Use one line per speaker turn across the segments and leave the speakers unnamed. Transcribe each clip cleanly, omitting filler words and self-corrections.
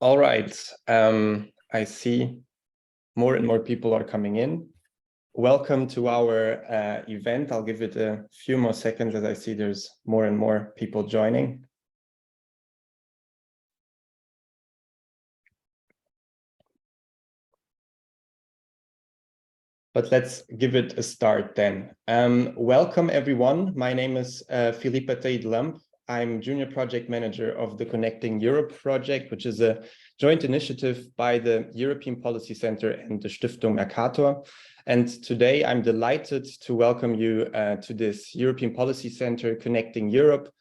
All right. I see more and more people are coming in. Welcome to our event. I'll give it a few more seconds as I see there's more and more people joining. But let's give it a start then. Welcome everyone. My name is Filipe Ataíde Lampe. I'm Junior Project Manager of the Connecting Europe project, which is a joint initiative by the European Policy Center and the Stiftung Mercator. And today I'm delighted to welcome you to this European Policy Center Connecting Europe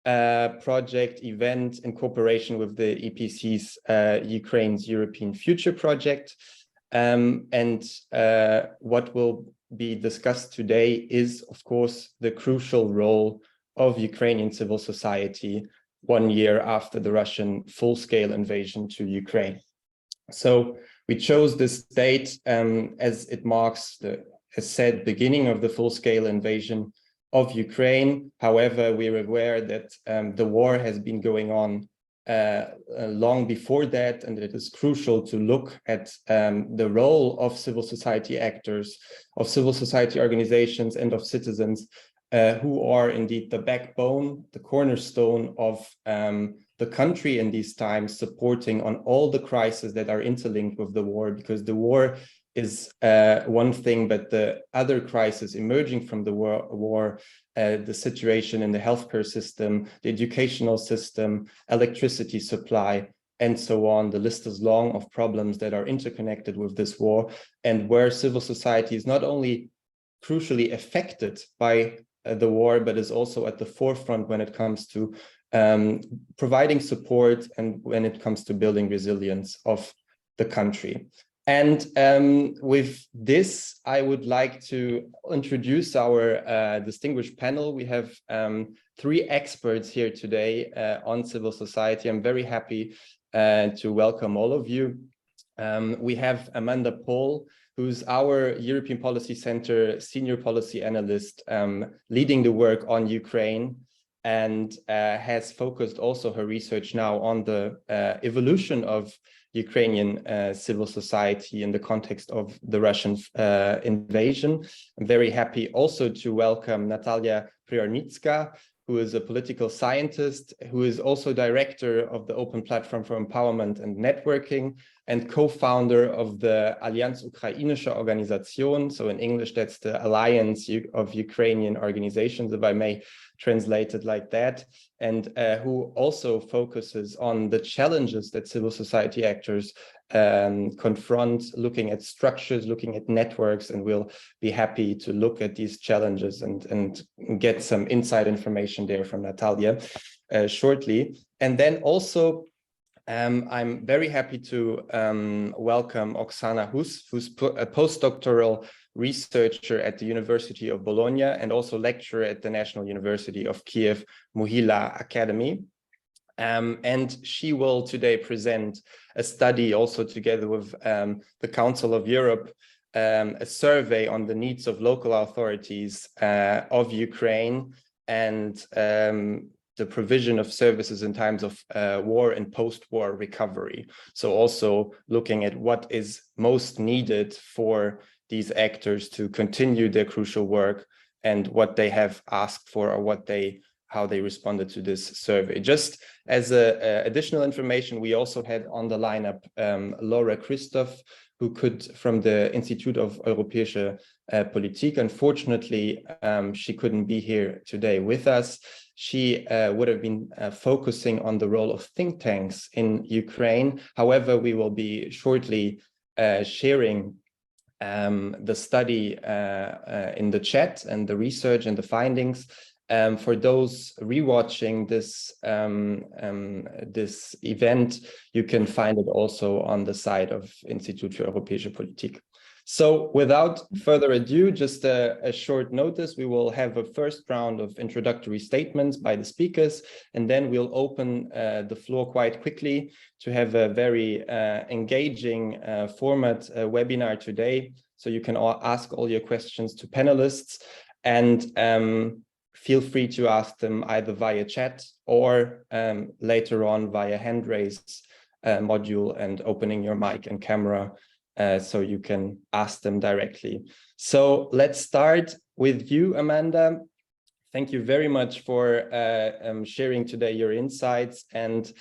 project event in cooperation with the EPC's Ukraine's European Future project. What will be discussed today is, of course, the crucial role of Ukrainian civil society 1 year after the Russian full-scale invasion to Ukraine. So we chose this date as it marks the, as said, beginning of the full-scale invasion of Ukraine. However, we're aware that the war has been going on long before that, and it is crucial to look at the role of civil society actors, of civil society organizations, and of citizens who are indeed the backbone, the cornerstone of the country in these times, supporting on all the crises that are interlinked with the war, because the war is one thing, but the other crisis emerging from the war, the situation in the healthcare system, the educational system, electricity supply, and so on. The list is long of problems that are interconnected with this war, and where civil society is not only crucially affected by the war, but is also at the forefront when it comes to providing support and when it comes to building resilience of the country. And with this, I would like to introduce our distinguished panel. We have 3 experts here today on civil society. I'm very happy to welcome all of you. We have Amanda Paul, who's our European Policy Center Senior Policy Analyst, leading the work on Ukraine, and has focused also her research now on the evolution of Ukrainian civil society in the context of the Russian invasion. I'm very happy also to welcome Nataliya Pryhornytska, who is a political scientist, who is also director of the Open Platform for Empowerment and Networking, and co-founder of the Allianz Ukrainischer Organisationen. So in English, that's the Alliance of Ukrainian Organizations, if I may translate it like that, and who also focuses on the challenges that civil society actors confront, looking at structures, looking at networks, and we'll be happy to look at these challenges and get some inside information there from Nataliya shortly. And then also, I'm very happy to welcome Oksana Huss, who's a postdoctoral researcher at the University of Bologna and also lecturer at the National University of Kyiv-Mohyla Academy. And she will today present a study also together with the Council of Europe, a survey on the needs of local authorities of Ukraine and the provision of services in times of war and post-war recovery. So also looking at what is most needed for these actors to continue their crucial work and what they have asked for or how they responded to this survey. Just as additional information, we also had on the lineup Laura Christoph, who from the Institute of Europäische Politik. Unfortunately, she couldn't be here today with us. She would have been focusing on the role of think tanks in Ukraine. However, we will be shortly sharing the study in the chat and the research and the findings. For those rewatching this this event, you can find it also on the site of Institut für Europäische Politik. So without further ado, just a short notice, we will have a first round of introductory statements by the speakers, and then we'll open the floor quite quickly to have a very engaging format webinar today. So you can ask all your questions to panelists, and feel free to ask them either via chat or later on via hand raise module and opening your mic and camera so you can ask them directly. So let's start with you, Amanda. Thank you very much for sharing today your insights. And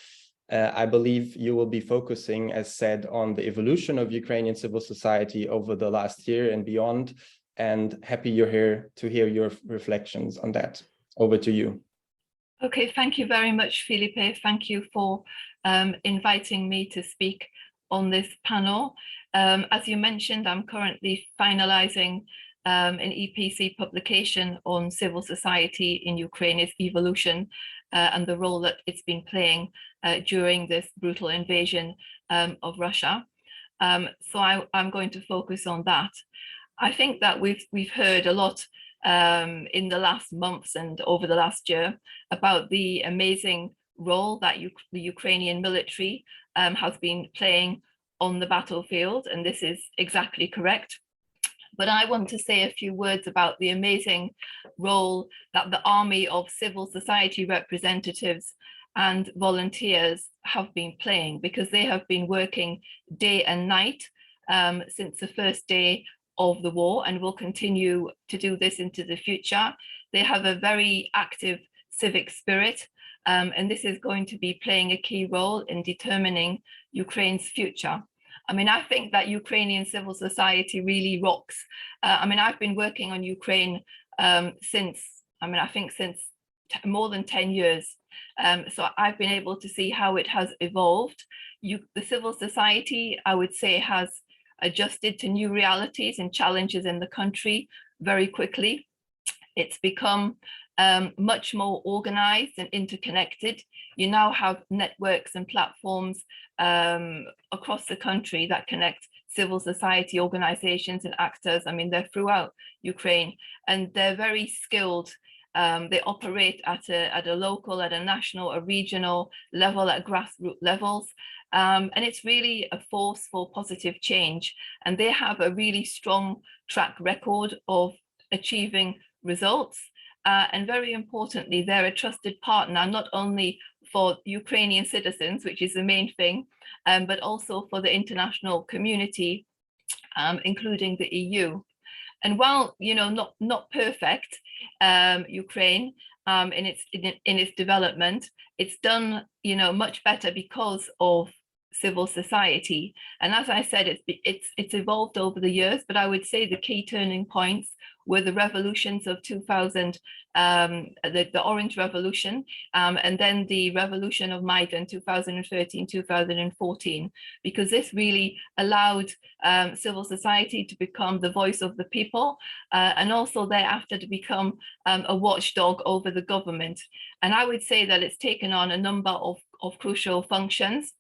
I believe you will be focusing, as said, on the evolution of Ukrainian civil society over the last year and beyond. And happy you're here to hear your reflections on that. Over to you.
Okay, thank you very much, Filipe. Thank you for inviting me to speak on this panel. As you mentioned, I'm currently finalizing an EPC publication on civil society in Ukraine, its evolution and the role that it's been playing during this brutal invasion of Russia. So I'm going to focus on that. I think that we've heard a lot in the last months and over the last year about the amazing role that the Ukrainian military has been playing on the battlefield, and this is exactly correct. But I want to say a few words about the amazing role that the army of civil society representatives and volunteers have been playing, because they have been working day and night since the first day of the war and will continue to do this into the future. They have a very active civic spirit, and this is going to be playing a key role in determining Ukraine's future. I mean, I think that Ukrainian civil society really rocks. I mean, I've been working on Ukraine since more than 10 years. So I've been able to see how it has evolved. The civil society, I would say, has adjusted to new realities and challenges in the country very quickly. It's become much more organized and interconnected. You now have networks and platforms across the country that connect civil society organizations and actors. I mean, they're throughout Ukraine, and they're very skilled. They operate at a local, at a national, a regional level, at grassroots levels. And it's really a force for positive change. And they have a really strong track record of achieving results. And very importantly, they're a trusted partner, not only for Ukrainian citizens, which is the main thing, but also for the international community, including the EU. And while, you know, not perfect, Ukraine in its development, it's done, you know, much better because of civil society. And as I said, it's evolved over the years, but I would say the key turning points were the revolutions of 2000, the Orange Revolution, and then the revolution of Maidan 2013, 2014, because this really allowed civil society to become the voice of the people, and also thereafter to become a watchdog over the government. And I would say that it's taken on a number of crucial functions.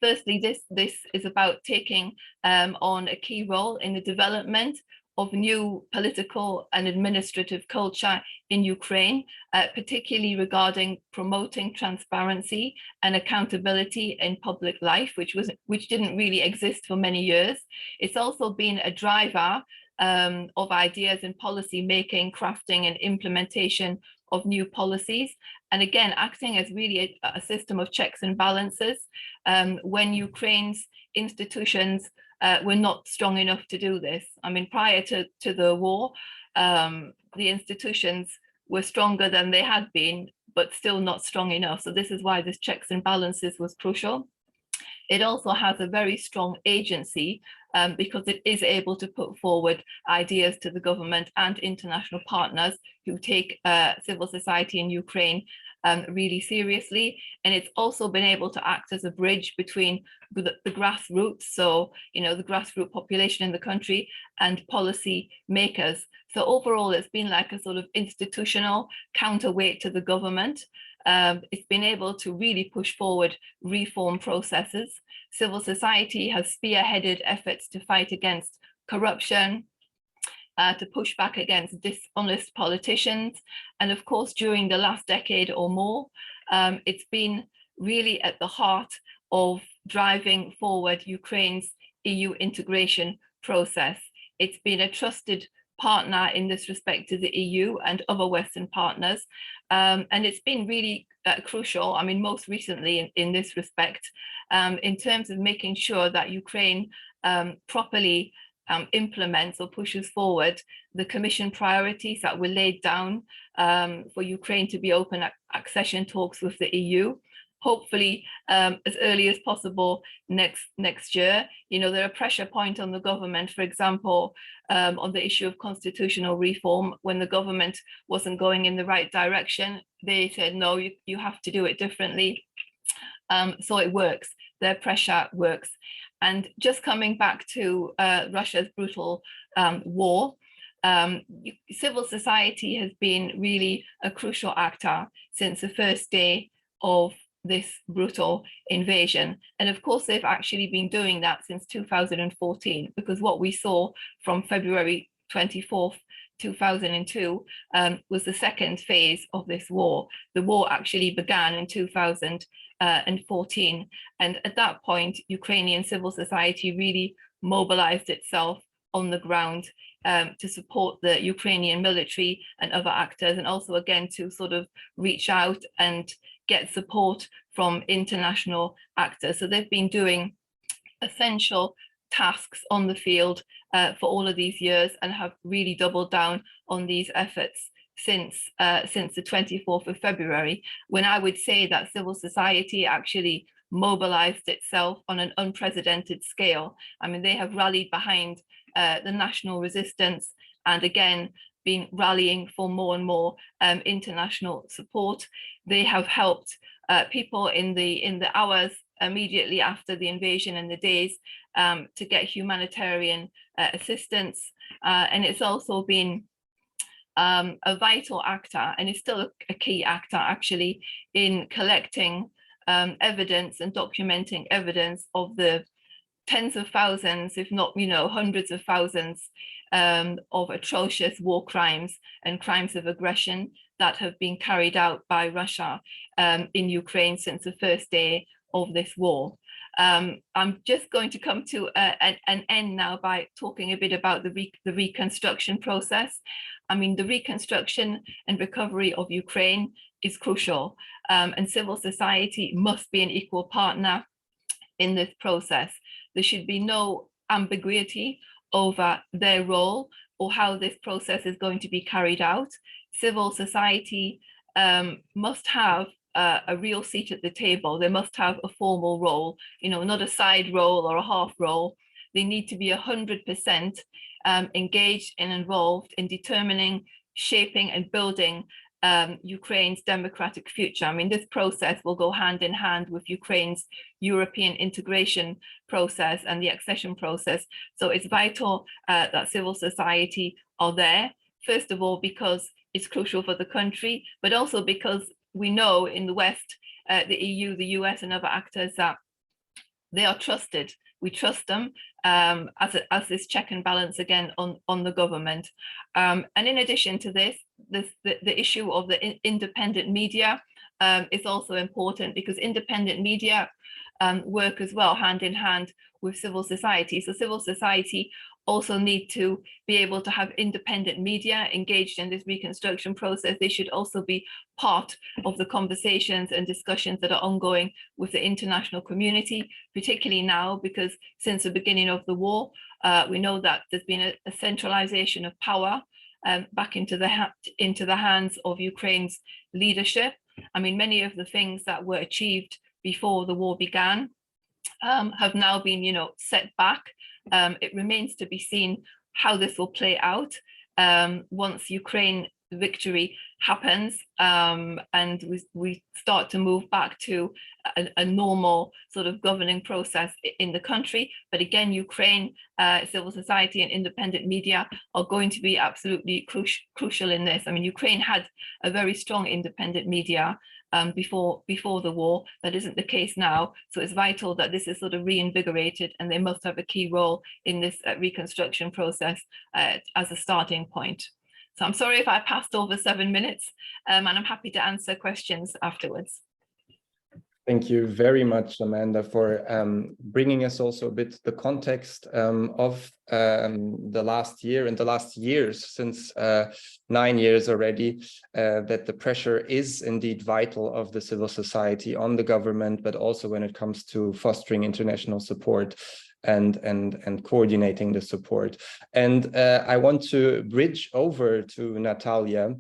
Firstly, this is about taking on a key role in the development of new political and administrative culture in Ukraine, particularly regarding promoting transparency and accountability in public life, which didn't really exist for many years. It's also been a driver of ideas in policy making, crafting, and implementation of new policies, and again acting as really a system of checks and balances when Ukraine's institutions were not strong enough to do this. I mean, prior to the war, the institutions were stronger than they had been, but still not strong enough. So this is why this checks and balances was crucial. It also has a very strong agency because it is able to put forward ideas to the government and international partners who take civil society in Ukraine really seriously. And it's also been able to act as a bridge between the grassroots, so, you know, the grassroots population in the country, and policy makers. So overall, it's been like a sort of institutional counterweight to the government. It's been able to really push forward reform processes. Civil society has spearheaded efforts to fight against corruption, to push back against dishonest politicians. And of course, during the last decade or more, it's been really at the heart of driving forward Ukraine's EU integration process. It's been a trusted partner in this respect to the EU and other Western partners. And it's been really crucial, I mean, most recently in this respect, in terms of making sure that Ukraine properly implements or pushes forward the Commission priorities that were laid down for Ukraine to be open at accession talks with the EU. Hopefully, as early as possible next year. You know, there are pressure points on the government, for example, on the issue of constitutional reform. When the government wasn't going in the right direction, they said, no, you have to do it differently. So it works. Their pressure works. And just coming back to Russia's brutal war, civil society has been really a crucial actor since the first day of this brutal invasion. And of course, they've actually been doing that since 2014, because what we saw from February 24th, 2002 was the second phase of this war. The war actually began in 2014. And at that point, Ukrainian civil society really mobilized itself on the ground to support the Ukrainian military and other actors, and also again to sort of reach out and get support from international actors. So they've been doing essential tasks on the field for all of these years and have really doubled down on these efforts since the 24th of February, when I would say that civil society actually mobilized itself on an unprecedented scale. I mean, they have rallied behind the national resistance and again been rallying for more and more international support. They have helped people in the hours immediately after the invasion and the days to get humanitarian assistance, and it's also been a vital actor, and is still a key actor actually, in collecting evidence and documenting evidence of the tens of thousands, if not, you know, hundreds of thousands of atrocious war crimes and crimes of aggression that have been carried out by Russia in Ukraine since the first day of this war. I'm just going to come to an end now by talking a bit about the reconstruction process. I mean, the reconstruction and recovery of Ukraine is crucial, and civil society must be an equal partner in this process. There should be no ambiguity over their role or how this process is going to be carried out. Civil society must have a real seat at the table. They must have a formal role, you know, not a side role or a half role. They need to be 100% engaged and involved in determining, shaping and building Ukraine's democratic future. I mean, this process will go hand in hand with Ukraine's European integration process and the accession process. So it's vital that civil society are there, first of all, because it's crucial for the country, but also because we know in the West, the EU, the US and other actors, that they are trusted. We trust them as this check and balance again on the government. And in addition to this, the issue of the independent media is also important, because independent media work as well hand in hand with civil society. So civil society also need to be able to have independent media engaged in this reconstruction process. They should also be part of the conversations and discussions that are ongoing with the international community, particularly now, because since the beginning of the war, we know that there's been a centralization of power back into the hands of Ukraine's leadership. I mean, many of the things that were achieved before the war began have now been, you know, set back. It remains to be seen how this will play out once Ukraine victory happens and we start to move back to a normal sort of governing process in the country. But again, Ukraine, civil society and independent media are going to be absolutely crucial in this. I mean, Ukraine had a very strong independent media before the war. That isn't the case now. So it's vital that this is sort of reinvigorated, and they must have a key role in this reconstruction process as a starting point. So I'm sorry if I passed over 7 minutes, and I'm happy to answer questions afterwards.
Thank you very much, Amanda, for bringing us also a bit the context of the last year and the last years, since 9 years already, that the pressure is indeed vital of the civil society on the government, but also when it comes to fostering international support and coordinating the support. And I want to bridge over to Nataliya,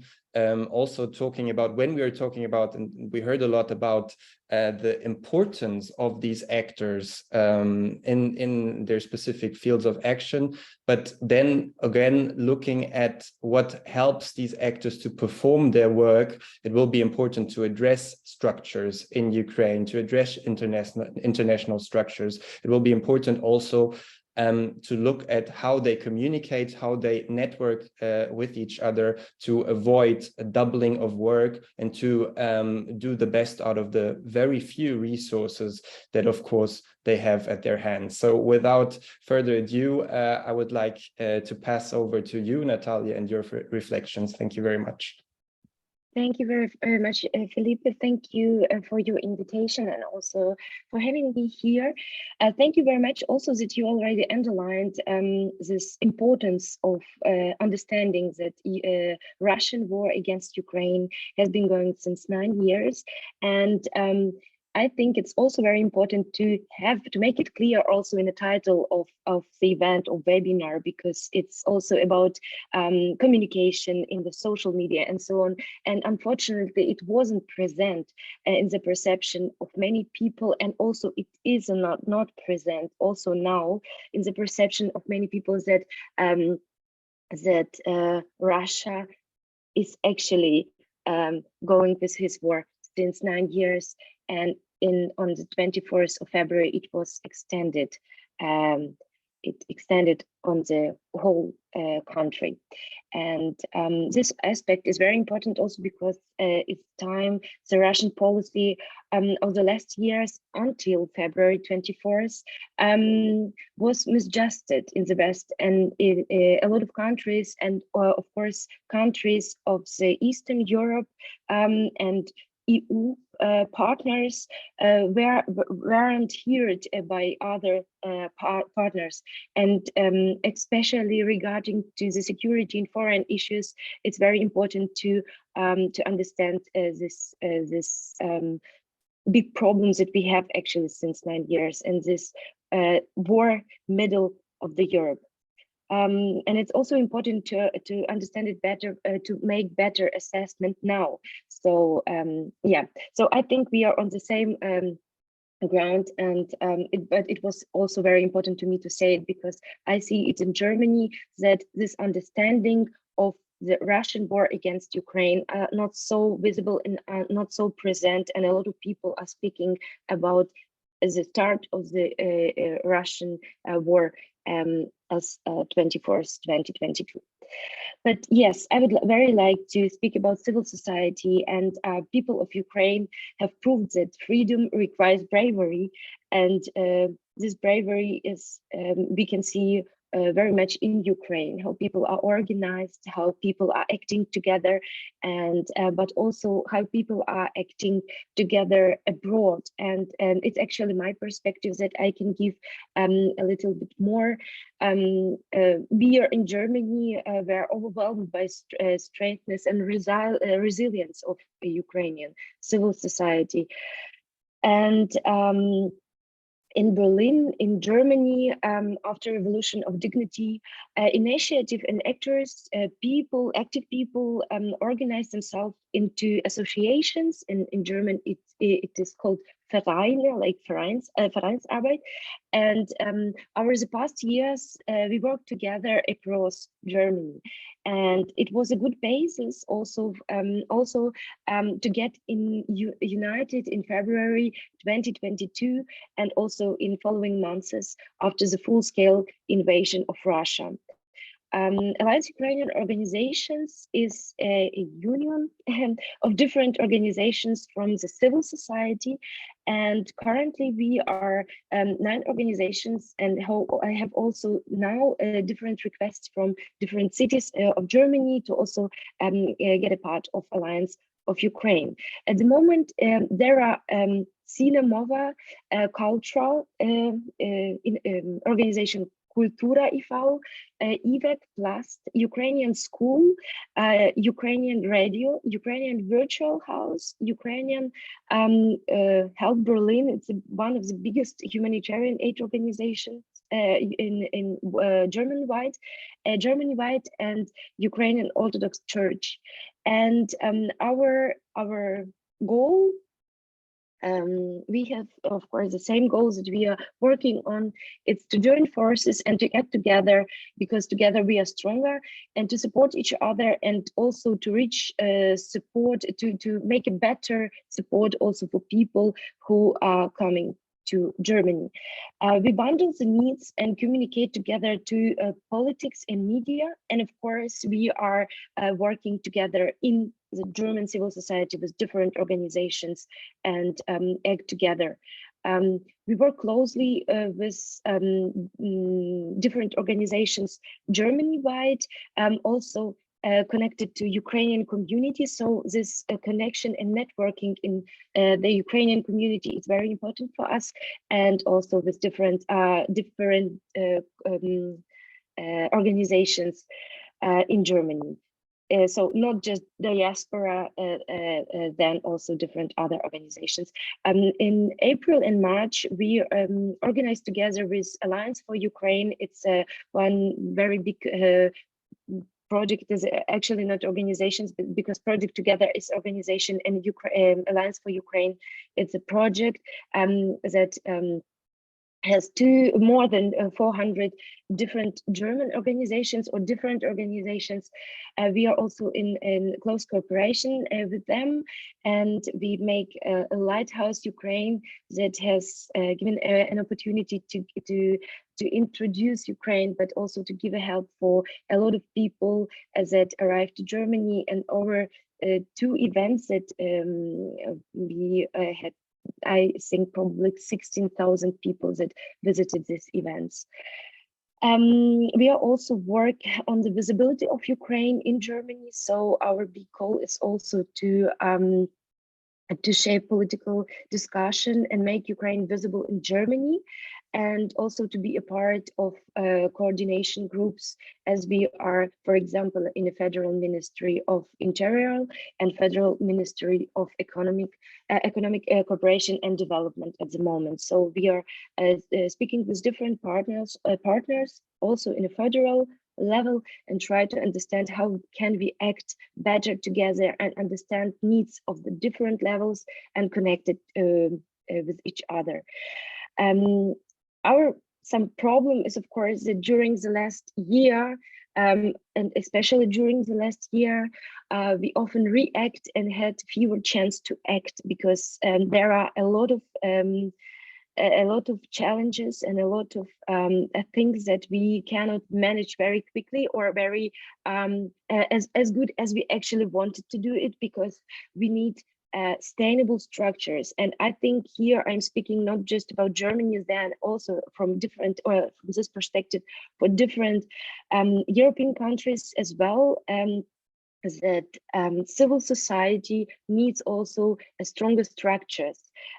also talking about, when we are talking about, and we heard a lot about the importance of these actors in their specific fields of action, but then again, looking at what helps these actors to perform their work, it will be important to address structures in Ukraine, to address international structures. It will be important also to look at how they communicate, how they network with each other, to avoid a doubling of work and to do the best out of the very few resources that, of course, they have at their hands. So without further ado, I would like to pass over to you, Nataliya, and your reflections. Thank you very much.
Thank you very, very much, Filipe. Thank you for your invitation and also for having me here. Thank you very much also that you already underlined this importance of understanding that Russian war against Ukraine has been going since 9 years. And I think it's also very important to make it clear also in the title of the event or webinar, because it's also about communication in the social media and so on. And unfortunately, it wasn't present in the perception of many people, and also it is not present also now in the perception of many people that Russia is actually going with his war since 9 years, and on the 24th of February it was extended. It extended on the whole country, and this aspect is very important also because it's time the Russian policy of the last years until February 24th was misjusted in the West, and a lot of countries, and of course countries of the Eastern Europe and EU partners weren't heard by other partners, and especially regarding to the security and foreign issues, it's very important to understand this big problems that we have actually since 9 years, and this war middle of the Europe. And it's also important to understand it better, to make better assessment now. So yeah, so I think we are on the same ground, and but it was also very important to me to say it because I see it in Germany that this understanding of the Russian war against Ukraine are not so visible and not so present, and a lot of people are speaking about the start of the Russian war as 24th, 2022. But yes, I would very like to speak about civil society, and people of Ukraine have proved that freedom requires bravery, and this bravery is, we can see very much in Ukraine, how people are organized, how people are acting together, and but also how people are acting together abroad. And it's actually my perspective that I can give a little bit more. We are in Germany, we're overwhelmed by straightness and resilience of Ukrainian civil society. And in Berlin, in Germany, after Revolution of Dignity, initiative and actors, active people organized themselves into associations. In German, it is called Vereine, like Vereinsarbeit. And over the past years, we worked together across Germany. And it was a good basis also to get united in February 2022, and also in following months after the full-scale invasion of Russia. Allianz Ukrainian Organizations is a union of different organizations from the civil society, and currently we are 9 organizations, and I have also now different requests from different cities of Germany to also get a part of Alliance of Ukraine. At the moment, there are Cinemowa, cultural organization Kultura e.V., IWEC Plus, Ukrainian School, Ukrainian Radio, Ukrainian Virtual House, Ukrainian Help Berlin. It's one of the biggest humanitarian aid organizations in German-wide, and Ukrainian Orthodox Church. And our goal, we have, of course, the same goals that we are working on. It's to join forces and to get together, because together we are stronger, and to support each other, and also to reach support, to make a better support also for people who are coming to Germany. We bundle the needs and communicate together to politics and media. And of course, we are working together in the German civil society with different organizations and act together. We work closely with different organizations Germany-wide, also connected to Ukrainian community. So this connection and networking in the Ukrainian community is very important for us, and also with different organizations in Germany. So not just diaspora, then also different other organizations. In April and March, we organized together with Allianz for Ukraine. It's one very big project, is actually not organizations, but because project together is organization, and Alliance for Ukraine, it's a project that has more than 400 different German organizations or different organizations. We are also in close cooperation with them, and we make a lighthouse Ukraine that has given an opportunity to introduce Ukraine, but also to give a help for a lot of people that arrived to Germany, and over 2 events that we had. I think probably 16,000 people that visited these events. We are also work on the visibility of Ukraine in Germany. So our big goal is also to shape political discussion and make Ukraine visible in Germany, and also to be a part of coordination groups, as we are, for example, in the Federal Ministry of Interior and Federal Ministry of Economic Cooperation and Development at the moment. So we are speaking with different partners also in a federal level, and try to understand how can we act better together and understand needs of the different levels and connect it with each other. Some problem is, of course, that during the last year, and especially during the last year, we often react and had fewer chance to act, because there are a lot of challenges and a lot of things that we cannot manage very quickly or very as good as we actually wanted to do it, because we need sustainable structures. And I think here I'm speaking not just about Germany, then also from different, or from this perspective, for different European countries as well. That civil society needs also a stronger structures.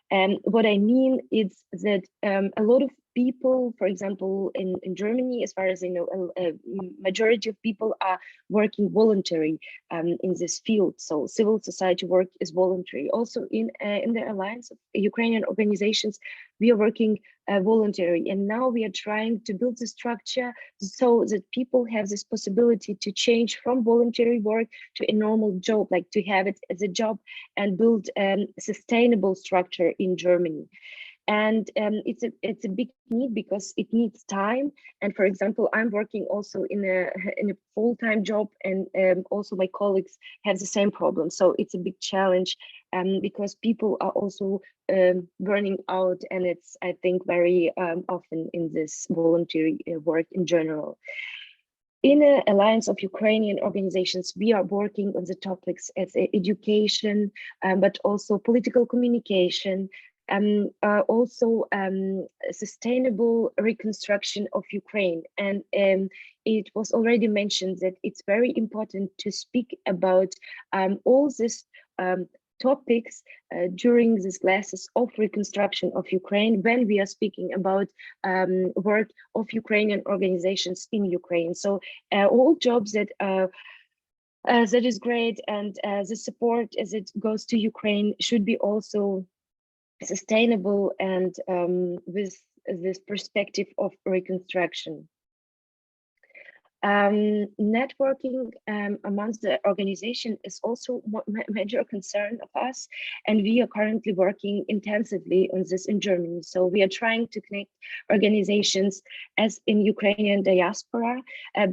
And what I mean is that a lot of people, for example, in Germany, as far as I know, a majority of people are working voluntary in this field. So civil society work is voluntary. Also in the Alliance of Ukrainian organizations, we are working voluntary, and now we are trying to build the structure so that people have this possibility to change from voluntary work to a normal job, like to have it as a job, and build a sustainable structure in Germany. And it's a big need, because it needs time. And for example, I'm working also in a full-time job, and also my colleagues have the same problem. So it's a big challenge, because people are also burning out, and it's, I think, very often in this voluntary work in general. In the Alliance of Ukrainian Organizations, we are working on the topics as education, but also political communication, also sustainable reconstruction of Ukraine. And it was already mentioned that it's very important to speak about all this topics during these classes of reconstruction of Ukraine when we are speaking about work of Ukrainian organizations in Ukraine. So all jobs that that is great, and the support as it goes to Ukraine should be also sustainable and with this perspective of reconstruction. Networking amongst the organization is also a major concern of us, and we are currently working intensively on this in Germany. So we are trying to connect organizations as in Ukrainian diaspora,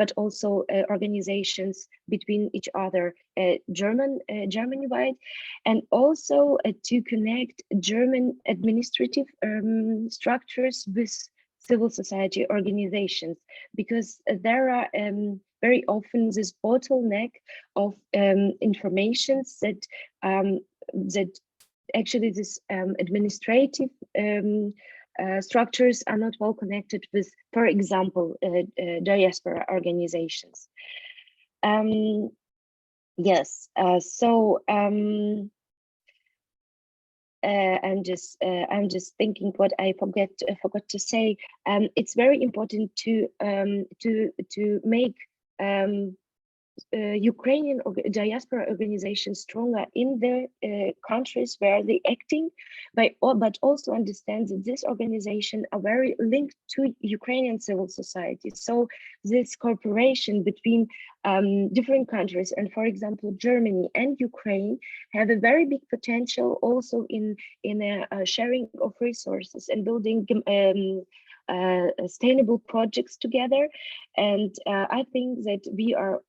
but also organizations between each other, Germany-wide, and also to connect German administrative structures with civil society organizations, because there are very often this bottleneck of information that that actually this administrative structures are not well connected with, for example, diaspora organizations. Yes, I'm just thinking what I forgot to say. It's very important to make Ukrainian diaspora organizations stronger in their countries where they're acting, but also understand that this organization are very linked to Ukrainian civil society. So this cooperation between different countries, and for example, Germany and Ukraine, have a very big potential also in a sharing of resources and building sustainable projects together. And I think that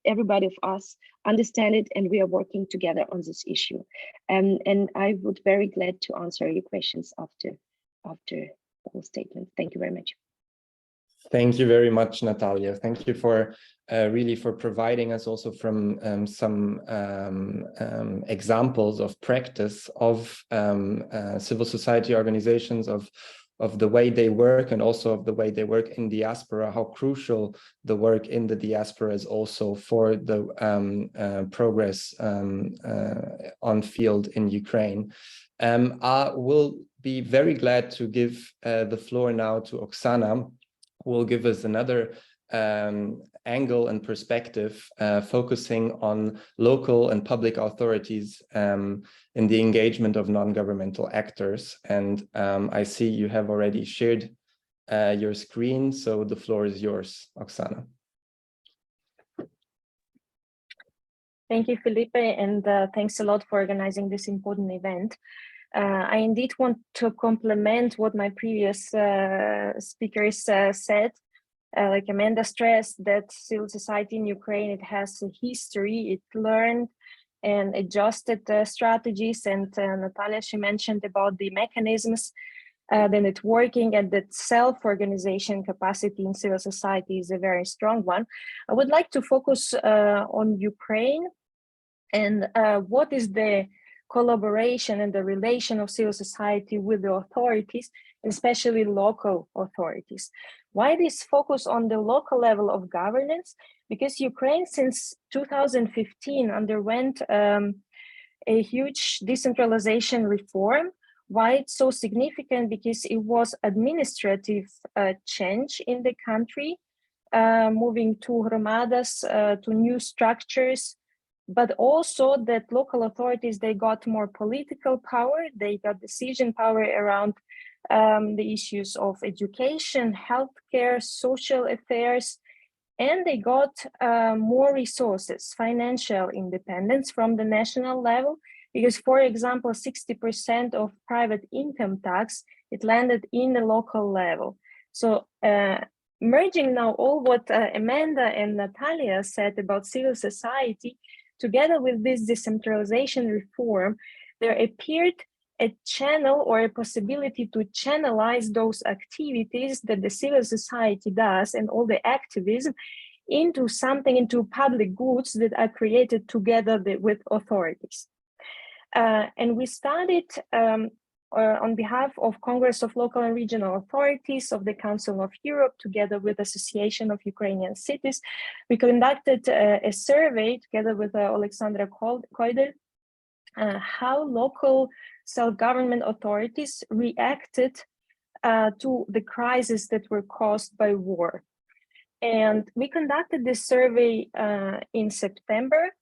everybody of us understand it, and we are working together on this issue. And I would very glad to answer your questions after all statements. Thank you very much.
Thank you very much, Nataliya. Thank you for really for providing us also from some examples of practice of civil society organizations, of the way they work, and also of the way they work in diaspora, how crucial the work in the diaspora is also for the progress on field in Ukraine. I will be very glad to give the floor now to Oksana, who will give us another angle and perspective, focusing on local and public authorities in the engagement of non-governmental actors. And I see you have already shared your screen, so the floor is yours, Oksana.
Thank you, Filipe, and thanks a lot for organizing this important event. I indeed want to complement what my previous speakers said. Like Amanda stressed, that civil society in Ukraine, it has a history, it learned and adjusted strategies, and Nataliya, she mentioned about the mechanisms, the networking, and the self-organization capacity in civil society is a very strong one. I would like to focus on Ukraine and what is the collaboration and the relation of civil society with the authorities, especially local authorities. Why this focus on the local level of governance? Because Ukraine since 2015 underwent a huge decentralization reform. Why it's so significant? Because it was administrative change in the country, moving to hromadas, to new structures, but also that local authorities, they got more political power, they got decision power around the issues of education, healthcare, social affairs, and they got more resources, financial independence from the national level, because, for example, 60% of private income tax, it landed in the local level. So merging now all what Amanda and Nataliya said about civil society, together with this decentralization reform, there appeared a channel or a possibility to channelize those activities that the civil society does and all the activism into something, into public goods that are created together with authorities. And we started on behalf of Congress of Local and Regional Authorities of the Council of Europe, together with Association of Ukrainian Cities. We conducted a survey together with Alexandra Koidel how local self-government authorities reacted to the crises that were caused by war. And we conducted this survey in September,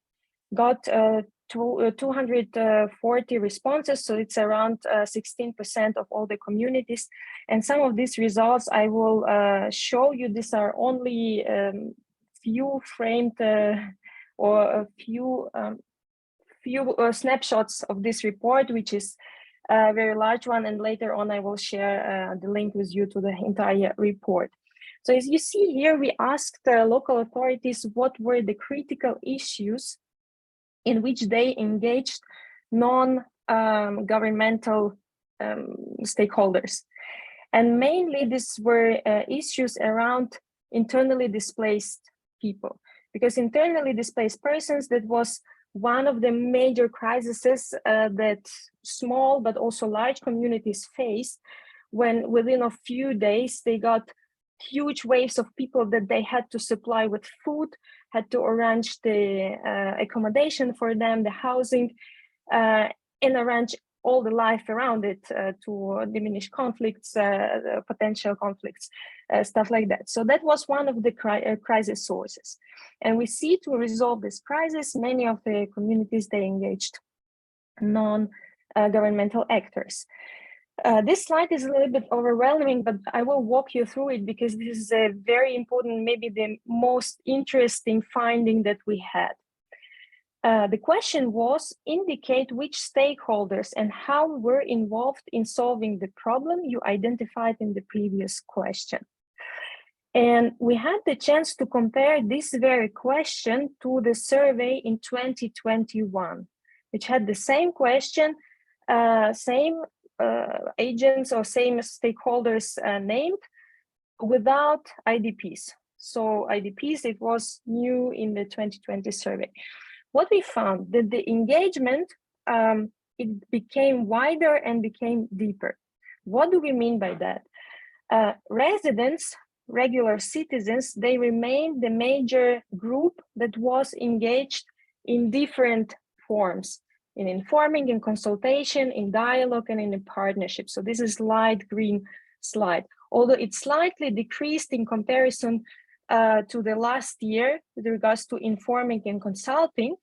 got 240 responses, so it's around 16% of all the communities. And some of these results I will show you. These are only few framed or a few snapshots of this report, which is a very large one, and later on I will share the link with you to the entire report. So as you see here, we asked local authorities what were the critical issues in which they engaged non-governmental stakeholders. And mainly these were issues around internally displaced people, because internally displaced persons, that was one of the major crises that small but also large communities faced, when within a few days they got huge waves of people that they had to supply with food, had to arrange the accommodation for them, the housing, and arrange all the life around it to diminish conflicts, potential conflicts, stuff like that. So that was one of the crisis sources. And we see, to resolve this crisis, many of the communities, they engaged non-governmental actors. This slide is a little bit overwhelming, but I will walk you through it because this is a very important, maybe the most interesting finding that we had. The question was, indicate which stakeholders and how were involved in solving the problem you identified in the previous question. And we had the chance to compare this very question to the survey in 2021, which had the same question, same agents or same stakeholders named, without IDPs. So IDPs, it was new in the 2020 survey. What we found, that the engagement, it became wider and became deeper. What do we mean by that? Residents, regular citizens, they remained the major group that was engaged in different forms, in informing, in consultation, in dialogue, and in a partnership. So this is light green slide. Although it slightly decreased in comparison to the last year with regards to informing and consulting,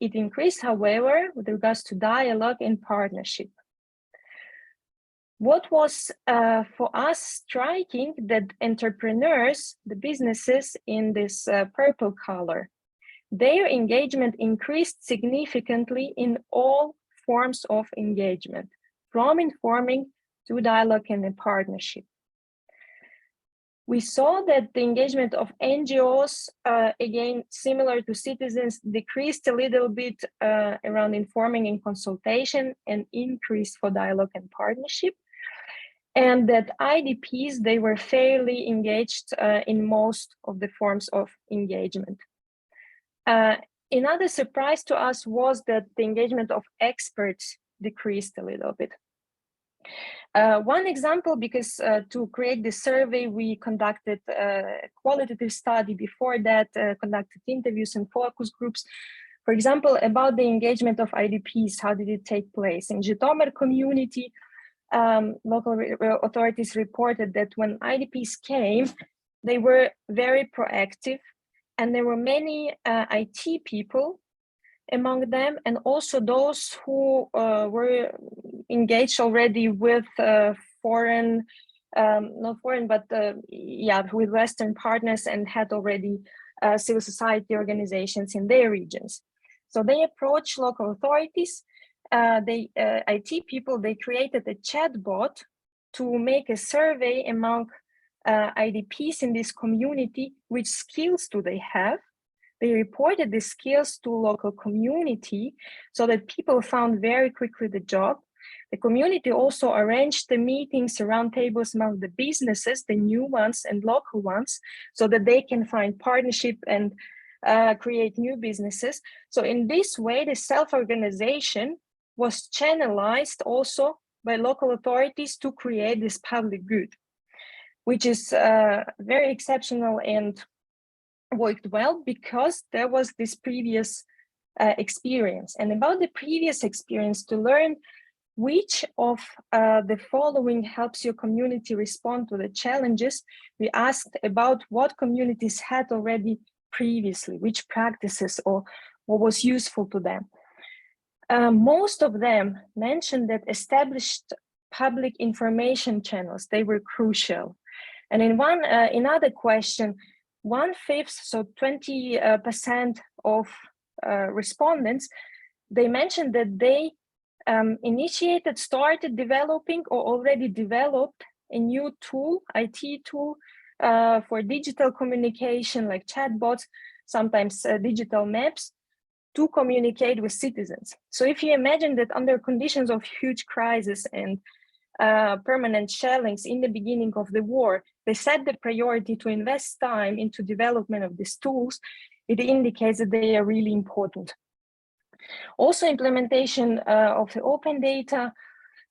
it increased, however, with regards to dialogue and partnership. What was for us striking, that entrepreneurs, the businesses in this purple color, their engagement increased significantly in all forms of engagement, from informing to dialogue and a partnership. We saw that the engagement of NGOs, again, similar to citizens, decreased a little bit around informing and consultation, and increased for dialogue and partnership. And that IDPs, they were fairly engaged in most of the forms of engagement. Another surprise to us was that the engagement of experts decreased a little bit. One example, because to create this survey, we conducted a qualitative study before that, conducted interviews and focus groups. For example, about the engagement of IDPs, how did it take place? In Zhytomyr community, local authorities reported that when IDPs came, they were very proactive, and there were many IT people among them, and also those who were engaged already with foreign, not foreign, but yeah, with Western partners, and had already civil society organizations in their regions. So they approached local authorities. IT people, they created a chatbot to make a survey among IDPs in this community. Which skills do they have? They reported the skills to local community, so that people found very quickly the job. The community also arranged the meetings, round tables among the businesses, the new ones and local ones, so that they can find partnership and create new businesses. So in this way, the self-organization was channelized also by local authorities to create this public good, which is very exceptional and worked well, because there was this previous experience and about the previous experience to learn which of the following helps your community respond to the challenges. We asked about what communities had already previously, which practices or what was useful to them. Most of them mentioned that established public information channels, they were crucial. And in one another question, 1/5, so 20% of respondents, they mentioned that they started developing or already developed a new tool, IT tool for digital communication like chatbots, sometimes digital maps to communicate with citizens. So if you imagine that under conditions of huge crisis and permanent shellings in the beginning of the war, they set the priority to invest time into development of these tools, it indicates that they are really important. Also, implementation of the open data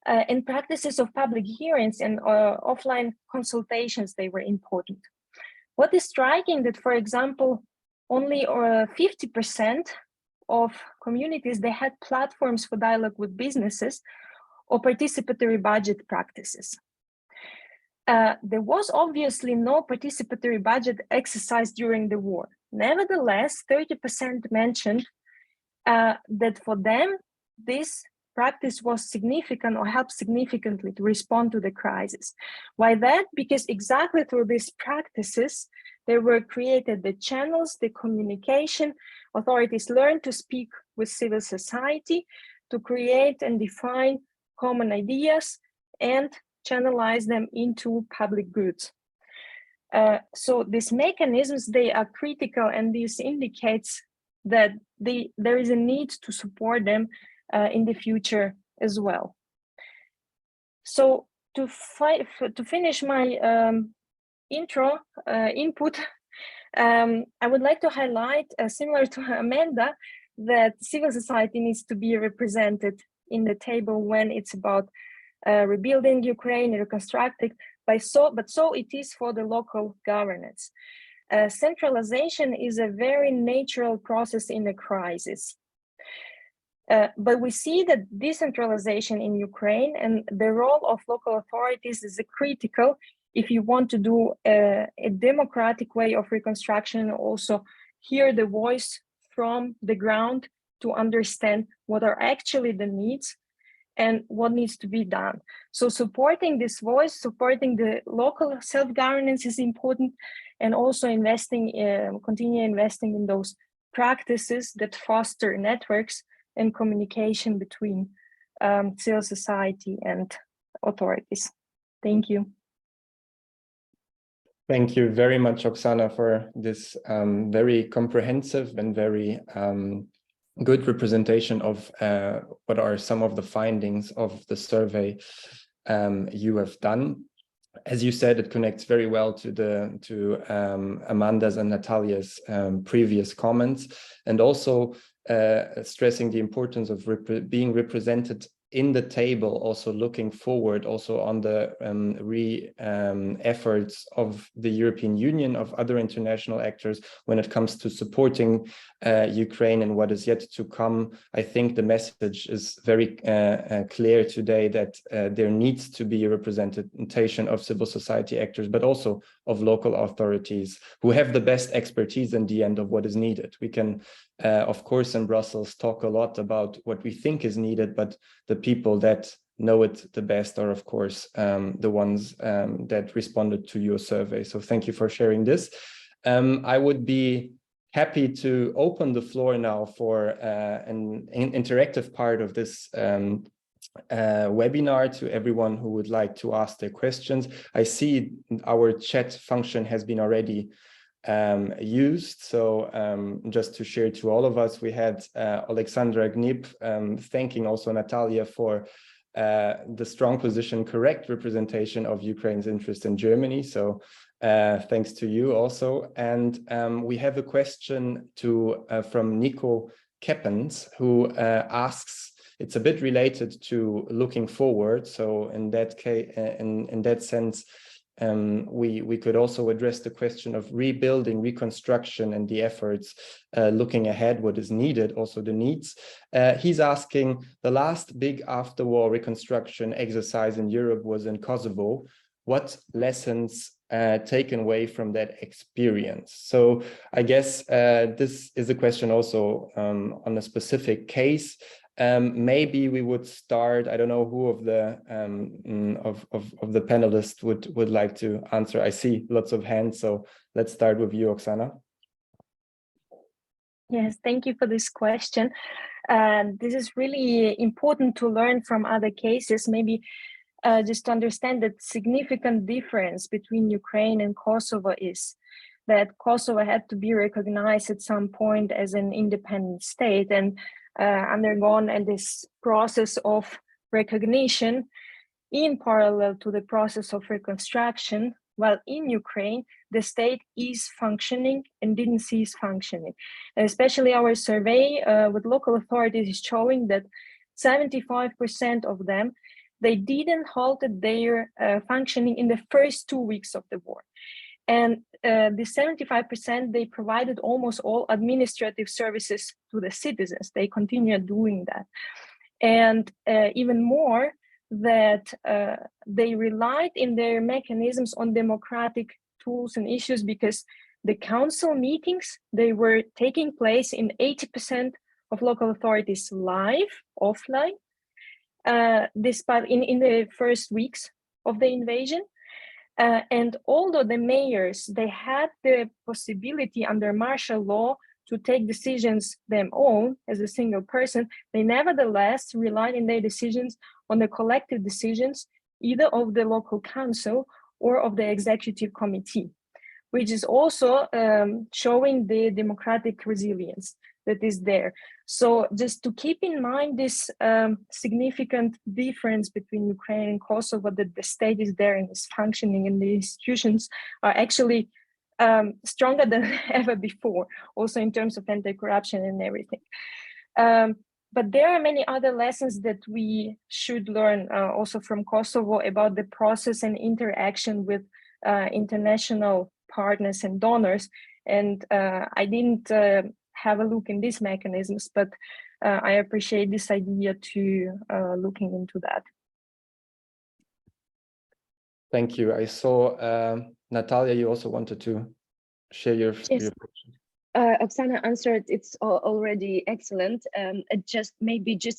and practices of public hearings and offline consultations, they were important. What is striking that, for example, only 50% of communities, they had platforms for dialogue with businesses or participatory budget practices. There was obviously no participatory budget exercise during the war. Nevertheless, 30% mentioned that for them, this practice was significant or helped significantly to respond to the crisis. Why that? Because exactly through these practices, there were created the channels, the communication, authorities learned to speak with civil society, to create and define common ideas and channelize them into public goods. So these mechanisms, they are critical, and this indicates that there is a need to support them in the future as well. So to finish my input, I would like to highlight, similar to Amanda, that civil society needs to be represented in the table when it's about rebuilding Ukraine, reconstructing, but so it is for the local governance. Centralization is a very natural process in a crisis. But we see that decentralization in Ukraine and the role of local authorities is critical if you want to do a democratic way of reconstruction, also hear the voice from the ground to understand what are actually the needs and what needs to be done. So supporting this voice, supporting the local self-governance is important, and also continue investing in those practices that foster networks and communication between civil society and authorities. Thank you.
Thank you very much, Oksana, for this very comprehensive and very good representation of what are some of the findings of the survey you have done. As you said, it connects very well to Amanda's and Nataliya's previous comments, and also stressing the importance of being represented in the table, also looking forward, also on the efforts of the European Union, of other international actors when it comes to supporting Ukraine and what is yet to come. I think the message is very clear today that there needs to be a representation of civil society actors, but also of local authorities who have the best expertise in the end of what is needed. We can, of course, in Brussels talk a lot about what we think is needed, but the people that know it the best are, of course, the ones that responded to your survey. So thank you for sharing this. I would be happy to open the floor now for an interactive part of this webinar to everyone who would like to ask their questions. I see our chat function has been already used. So just to share to all of us, we had Alexandra Gnip thanking also Nataliya for the strong position, correct representation of Ukraine's interest in Germany. So thanks to you also. And we have a question from Nico Keppens, who asks, it's a bit related to looking forward. So in that case, in that sense, we could also address the question of rebuilding, reconstruction, and the efforts looking ahead, what is needed, also the needs. He's asking, the last big after-war reconstruction exercise in Europe was in Kosovo. What lessons taken away from that experience? So I guess this is a question also on a specific case. Maybe we would start. I don't know who of the panelists would like to answer. I see lots of hands, so let's start with you, Oksana.
Yes, thank you for this question. This is really important to learn from other cases. Maybe just to understand that significant difference between Ukraine and Kosovo is that Kosovo had to be recognized at some point as an independent state and undergone this process of recognition in parallel to the process of reconstruction, while in Ukraine, the state is functioning and didn't cease functioning. And especially our survey with local authorities is showing that 75% of them, they didn't halted their functioning in the first 2 weeks of the war. And the 75%, they provided almost all administrative services to the citizens. They continued doing that. And even more, that they relied in their mechanisms on democratic tools and issues, because the council meetings, they were taking place in 80% of local authorities live, offline, despite in the first weeks of the invasion. And although the mayors, they had the possibility under martial law to take decisions them own as a single person, they nevertheless relied in their decisions on the collective decisions, either of the local council or of the executive committee, which is also showing the democratic resilience that is there. So just to keep in mind this significant difference between Ukraine and Kosovo, that the state is there and is functioning, and the institutions are actually stronger than ever before, also in terms of anti-corruption and everything. But there are many other lessons that we should learn also from Kosovo about the process and interaction with international partners and donors. And I didn't have a look in these mechanisms, but I appreciate this idea to looking into that.
Thank you. I saw Nataliya, you also wanted to share your question.
Oksana answered, it's already excellent. Just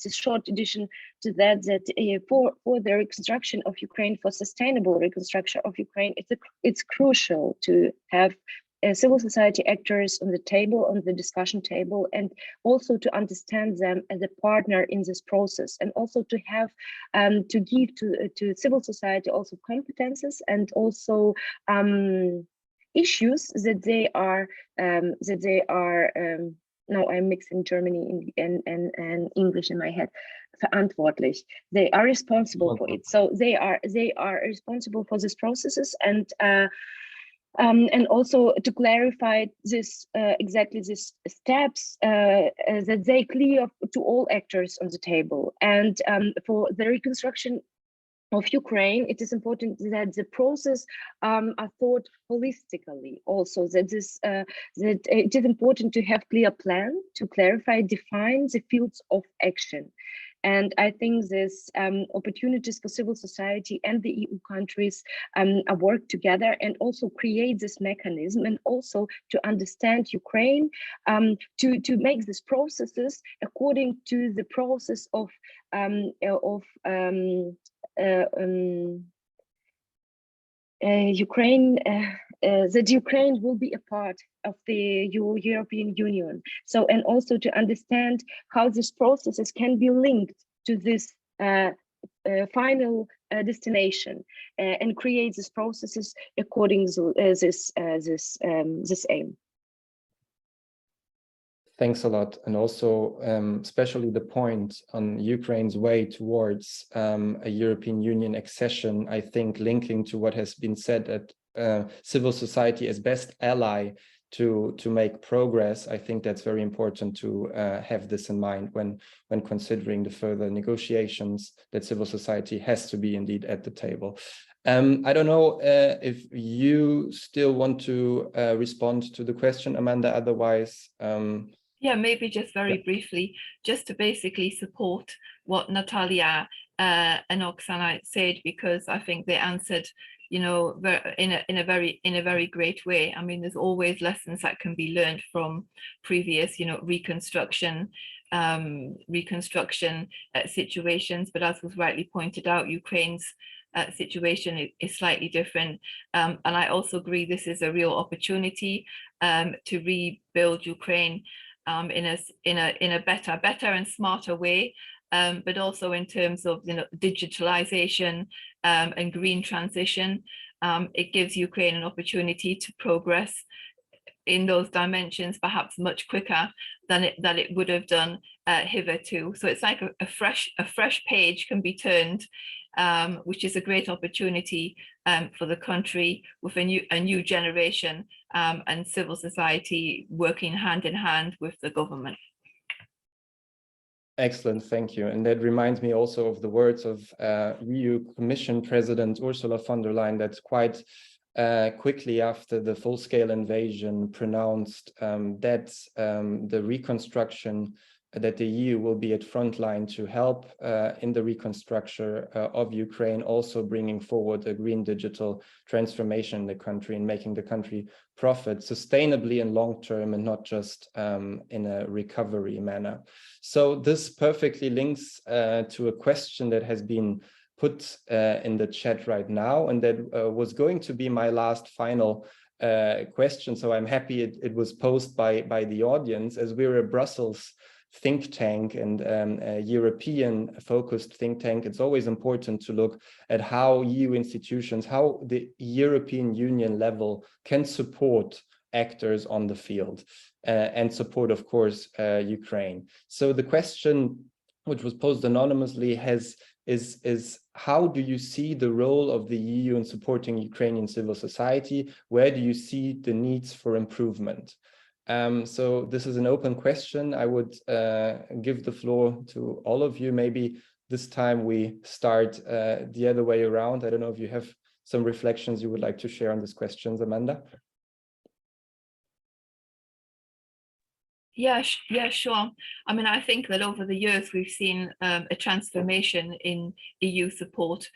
a short addition to that, for the reconstruction of Ukraine, for sustainable reconstruction of Ukraine, it's crucial to have civil society actors on the table, on the discussion table, and also to understand them as a partner in this process, and also to have to give to civil society also competences and also issues that they are now I'm mixing Germany and English in my head. Verantwortlich. They are responsible for it. So they are responsible for these processes, and also to clarify this exactly these steps that they clear to all actors on the table. And for the reconstruction of Ukraine, it is important that the process are thought holistically. Also, that it is important to have clear plan to clarify, define the fields of action. And I think this opportunities for civil society and the EU countries work together and also create this mechanism, and also to understand Ukraine, to make these processes according to the process of Ukraine, that Ukraine will be a part of the European Union. So, and also to understand how these processes can be linked to this final destination, and create these processes according to this aim.
Thanks a lot. And also, especially the point on Ukraine's way towards a European Union accession, I think linking to what has been said, that civil society as best ally to make progress. I think that's very important to have this in mind when considering the further negotiations that civil society has to be indeed at the table. I don't know if you still want to respond to the question, Amanda, otherwise.
Yeah, maybe just very briefly, just to basically support what Nataliya and Oksana said, because I think they answered, you know, in a very great way. I mean, there's always lessons that can be learned from previous, you know, reconstruction situations. But as was rightly pointed out, Ukraine's situation is slightly different, and I also agree this is a real opportunity to rebuild Ukraine in a better and smarter way, but also in terms of, you know, digitalization and green transition. It gives Ukraine an opportunity to progress in those dimensions, perhaps much quicker than it would have done hitherto. So it's like a fresh page can be turned, which is a great opportunity for the country, with a new generation and civil society working hand in hand with the government.
Excellent, thank you. And that reminds me also of the words of EU Commission President Ursula von der Leyen, that quite quickly after the full-scale invasion pronounced that the reconstruction, that the EU will be at frontline to help in the reconstruction of Ukraine, also bringing forward a green digital transformation in the country and making the country profit sustainably and long term, and not just in a recovery manner. So this perfectly links to a question that has been put in the chat right now, and that was going to be my last final question. So I'm happy it was posed by the audience, as we're a Brussels think tank and a European focused think tank. It's always important to look at how EU institutions, how the European Union level can support actors on the field and support, of course, Ukraine. So the question, which was posed anonymously, is how do you see the role of the EU in supporting Ukrainian civil society? Where do you see the needs for improvement? So this is an open question. I would give the floor to all of you. Maybe this time we start the other way around. I don't know if you have some reflections you would like to share on these questions, Amanda.
Yeah, sure. I mean, I think that over the years we've seen a transformation in EU support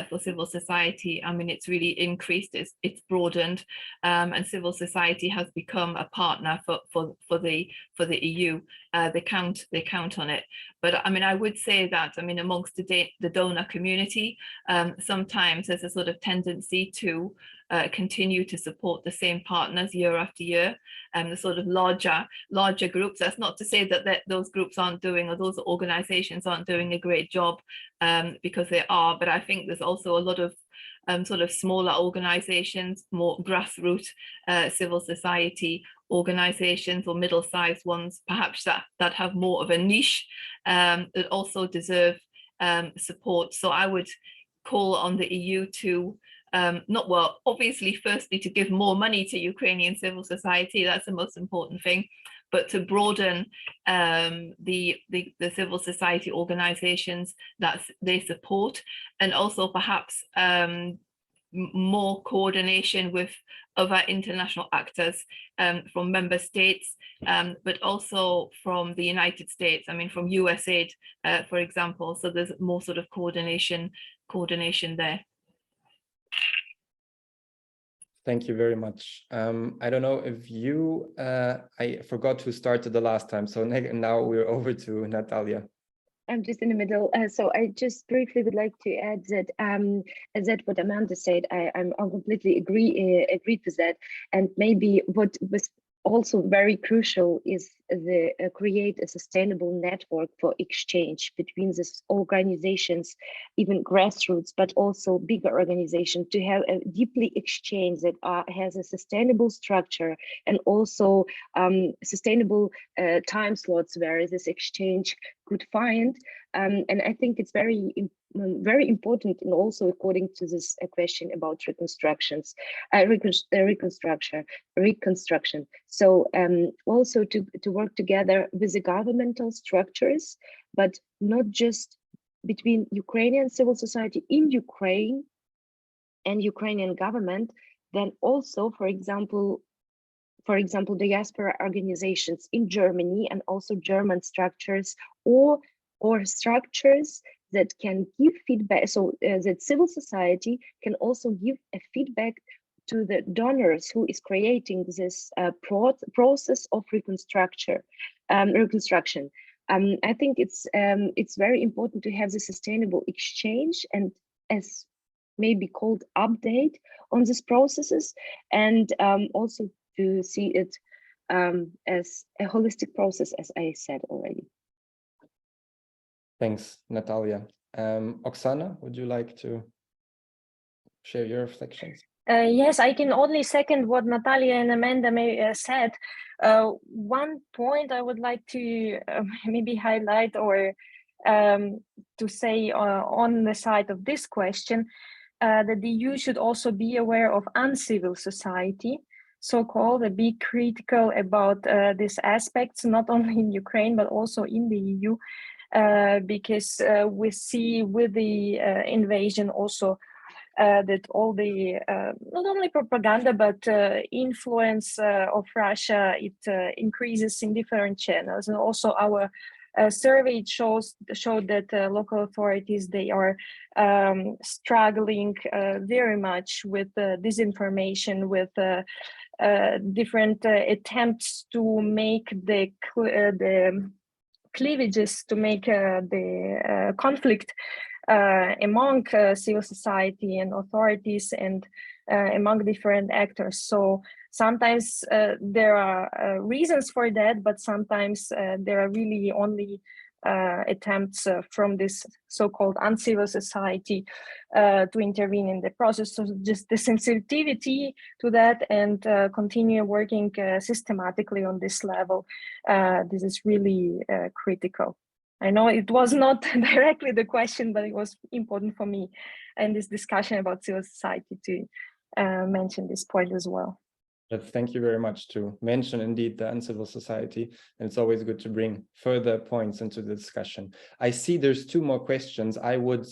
for civil society. I mean, it's really increased, it's broadened, and civil society has become a partner for the EU. They count on it. But I mean, I would say that, I mean, amongst the donor community, sometimes there's a sort of tendency to continue to support the same partners year after year, and the sort of larger groups. That's not to say that those groups aren't doing, or those organizations aren't doing a great job, because they are. But I think there's also a lot of sort of smaller organizations, more grassroots civil society organizations, or middle-sized ones, perhaps that have more of a niche, that also deserve support. So I would call on the EU to obviously, firstly, to give more money to Ukrainian civil society. That's the most important thing, but to broaden the civil society organizations that they support, and also perhaps more coordination with other international actors from member states, but also from the United States. I mean, from USAID, for example. So there's more sort of coordination there.
Thank you very much. I don't know if you, I forgot who started the last time, so now we're over to Nataliya.
I'm just in the middle. So I just briefly would like to add that what Amanda said, I completely agreed with that. And maybe what was also very crucial is create a sustainable network for exchange between these organizations, even grassroots, but also bigger organizations, to have a deeply exchange that has a sustainable structure, and also sustainable time slots where this exchange could find. And I think it's very very important, and also according to this question about reconstruction. So also to work together with the governmental structures, but not just between Ukrainian civil society in Ukraine and Ukrainian government, then also, for example, diaspora organizations in Germany, and also German structures or structures that can give feedback, so that civil society can also give a feedback to the donors who is creating this process of reconstruction. I think it's very important to have the sustainable exchange, and as maybe called update on these processes, and also to see it as a holistic process, as I said already.
Thanks, Nataliya. Oksana, would you like to share your reflections?
Yes, I can only second what Nataliya and Amanda said. One point I would like to maybe highlight, or to say on the side of this question, that the EU should also be aware of uncivil society, so-called, be critical about these aspects, not only in Ukraine, but also in the EU, because we see with the invasion also that all the not only propaganda but influence of Russia, it increases in different channels, and also our survey showed that local authorities, they are struggling very much with disinformation, with different attempts to make the cleavages, to make the conflict among civil society and authorities, and among different actors. So sometimes there are reasons for that, but sometimes there are really only attempts from this so-called uncivil society to intervene in the process. So just the sensitivity to that, and continue working systematically on this level. This is really critical. I know it was not directly the question, but it was important for me in this discussion about civil society to mention this point as well.
Thank you very much to mention indeed the uncivil society, and it's always good to bring further points into the discussion. I see there's two more questions. I would,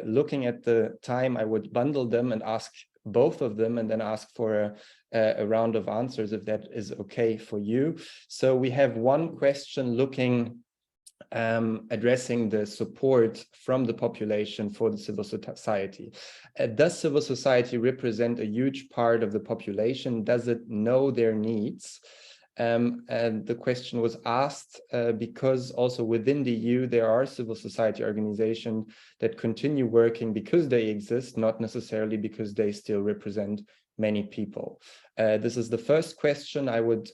looking at the time, I would bundle them and ask both of them, and then ask for a round of answers, if that is okay for you. So we have one question looking addressing the support from the population for the civil society. Does civil society represent a huge part of the population? Does it know their needs? And the question was asked because also within the EU, there are civil society organizations that continue working because they exist, not necessarily because they still represent many people. This is the first question. I would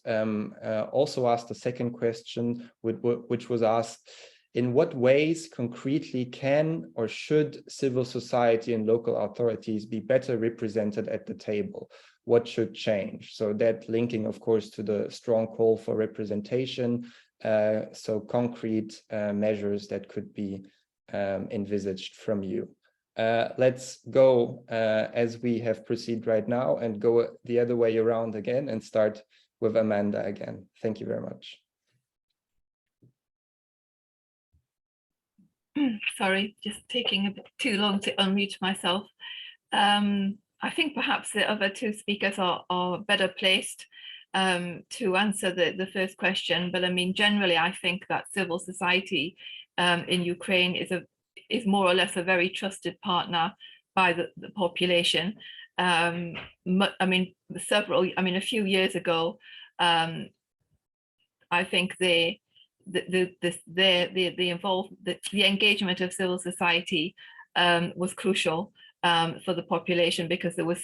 also ask the second question, which was asked: in what ways concretely can or should civil society and local authorities be better represented at the table? What should change? So that linking, of course, to the strong call for representation, so concrete measures that could be envisaged from you. Let's go as we have proceeded right now, and go the other way around again, and start with Amanda again. Thank you very much.
Sorry, just taking a bit too long to unmute myself. I think perhaps the other two speakers are better placed to answer the first question. But I mean, generally, I think that civil society in Ukraine is more or less a very trusted partner by the population. I mean, a few years ago, I think the engagement of civil society was crucial for the population, because there was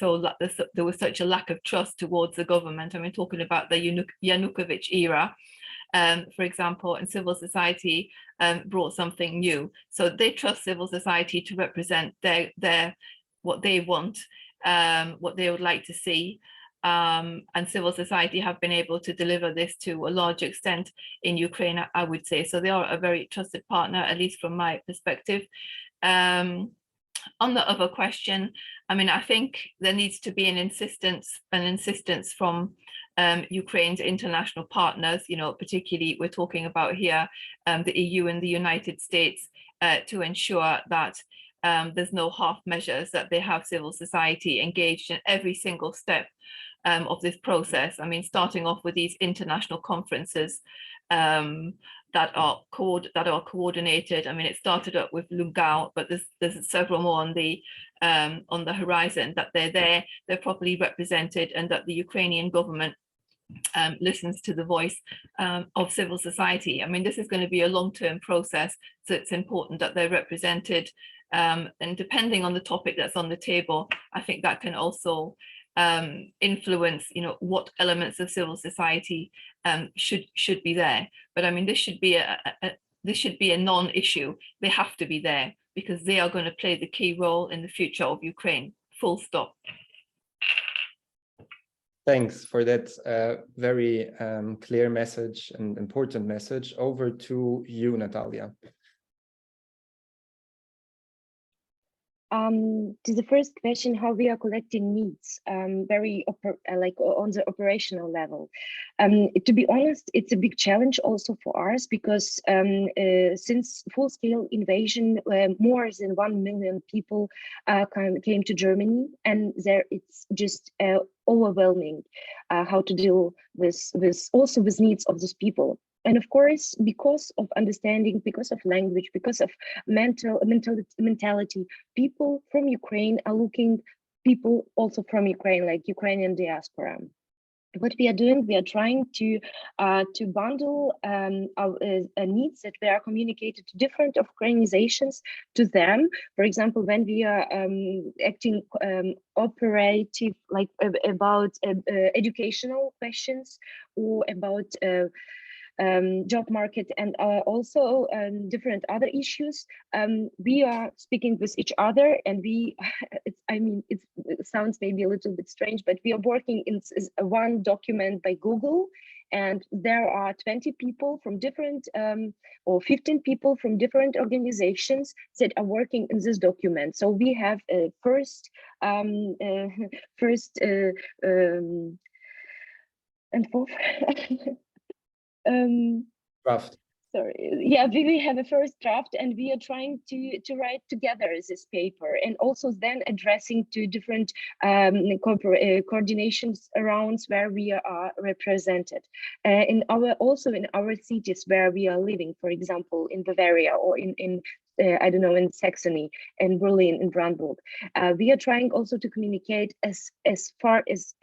such a lack of trust towards the government. I mean, talking about the Yanukovych era, for example, and civil society brought something new. So they trust civil society to represent what they want, what they would like to see. and civil society have been able to deliver this to a large extent in Ukraine, I would say. So they are a very trusted partner, at least from my perspective. On the other question, I mean, I think there needs to be an insistence from Ukraine's international partners, you know, particularly we're talking about here the EU and the United States, to ensure that there's no half measures, that they have civil society engaged in every single step of this process. I mean, starting off with these international conferences that are coordinated. I mean, it started up with Lugao, but there's several more on the horizon, that they're there, they're properly represented, and that the Ukrainian government listens to the voice of civil society. I mean, this is going to be a long-term process, so it's important that they're represented. And depending on the topic that's on the table, I think that can also influence, you know, what elements of civil society should be there. But I mean, this should be a non-issue. They have to be there because they are going to play the key role in the future of Ukraine. Full stop.
Thanks for that very clear message and important message. Over to you, Nataliya.
To the first question, how we are collecting needs, like on the operational level. To be honest, it's a big challenge also for us, because since full-scale invasion, more than 1 million people came to Germany, and there it's just overwhelming how to deal with needs of these people. And of course, because of understanding, because of language, because of mentality, people from Ukraine are looking people also from Ukraine, like Ukrainian diaspora. What we are doing, we are trying to bundle our needs that we are communicated to different organizations to them. For example, when we are acting operative, like about educational questions or about job market, and also different other issues, we are speaking with each other, and it sounds maybe a little bit strange, but we are working in one document by Google, and there are 20 people from different or 15 people from different organizations that are working in this document. So we have a first and fourth
draft.
Sorry, yeah, we have a first draft, and we are trying to write together this paper, and also then addressing to different coordinations around where we are represented in our cities where we are living, for example in Bavaria, or in I don't know, in Saxony, in Berlin, in Brandenburg. We are trying also to communicate as far as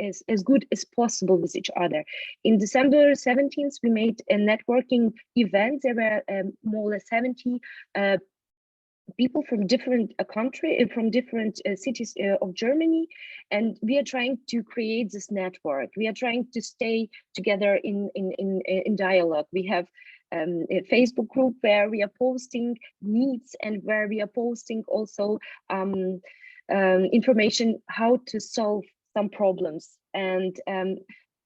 good as possible with each other. In December 17th, we made a networking event. There were more or less 70 people from different from different cities of Germany, and we are trying to create this network. We are trying to stay together in dialogue. We have a Facebook group where we are posting needs, and where we are posting also information how to solve some problems. And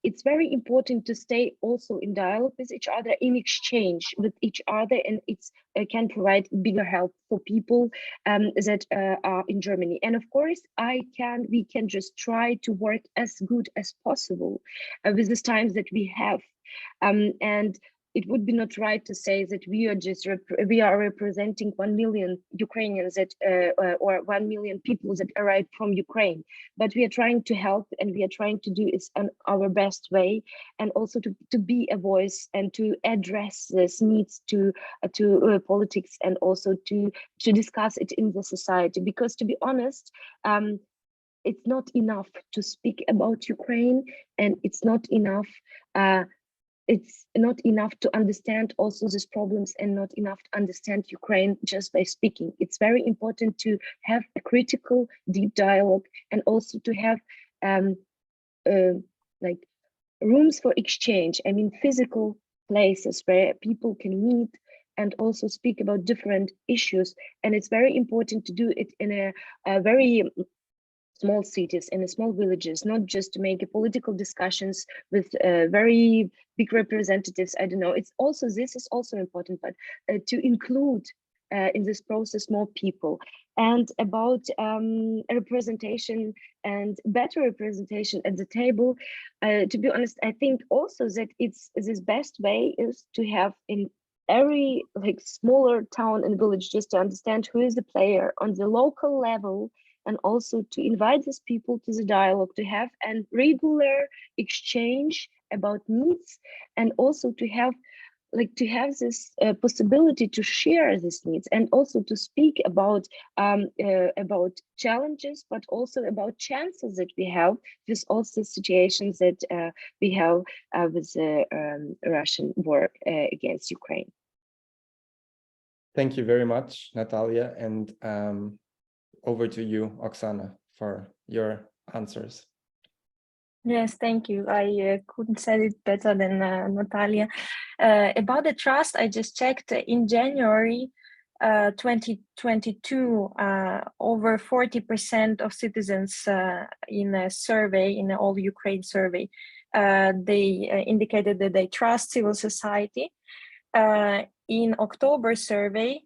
it's very important to stay also in dialogue with each other, in exchange with each other, and it can provide bigger help for people that are in Germany. And of course, we can just try to work as good as possible with the times that we have, and it would be not right to say that we are representing 1 million Ukrainians that or 1 million people that arrived from Ukraine, but we are trying to help, and we are trying to do it in our best way, and also to be a voice and to address this needs to politics, and also to discuss it in the society. Because to be honest, it's not enough to speak about Ukraine, and it's not enough. It's not enough to understand also these problems, and not enough to understand Ukraine just by speaking. It's very important to have a critical, deep dialogue, and also to have like rooms for exchange. I mean, physical places where people can meet and also speak about different issues. And it's very important to do it in a very small cities and the small villages, not just to make political discussions with very big representatives. I don't know. This is also important, but to include in this process more people. And about representation and better representation at the table, to be honest, I think also that this best way is to have in every smaller town and village, just to understand who is the player on the local level, and also to invite these people to the dialogue, to have a regular exchange about needs, and also to have this possibility to share these needs, and also to speak about challenges, but also about chances that we have with also situations that we have with the Russian war against Ukraine.
Thank you very much, Nataliya, and over to you, Oksana, for your answers.
Yes, thank you. I couldn't say it better than Nataliya. About the trust, I just checked in January 2022, over 40% of citizens in a survey, in the All Ukraine survey, they indicated that they trust civil society. In October survey,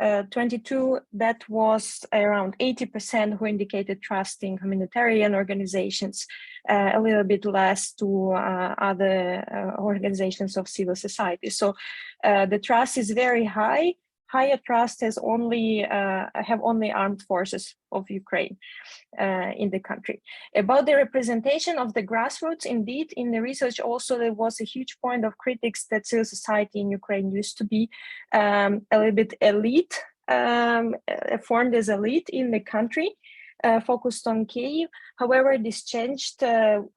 22, that was around 80% who indicated trusting humanitarian organizations, a little bit less to other organizations of civil society. So the trust is very high. Higher trust has have only armed forces of Ukraine in the country. About the representation of the grassroots, indeed, in the research also there was a huge point of critics that civil society in Ukraine used to be a little bit elite, formed as elite in the country, focused on Kyiv. However, this changed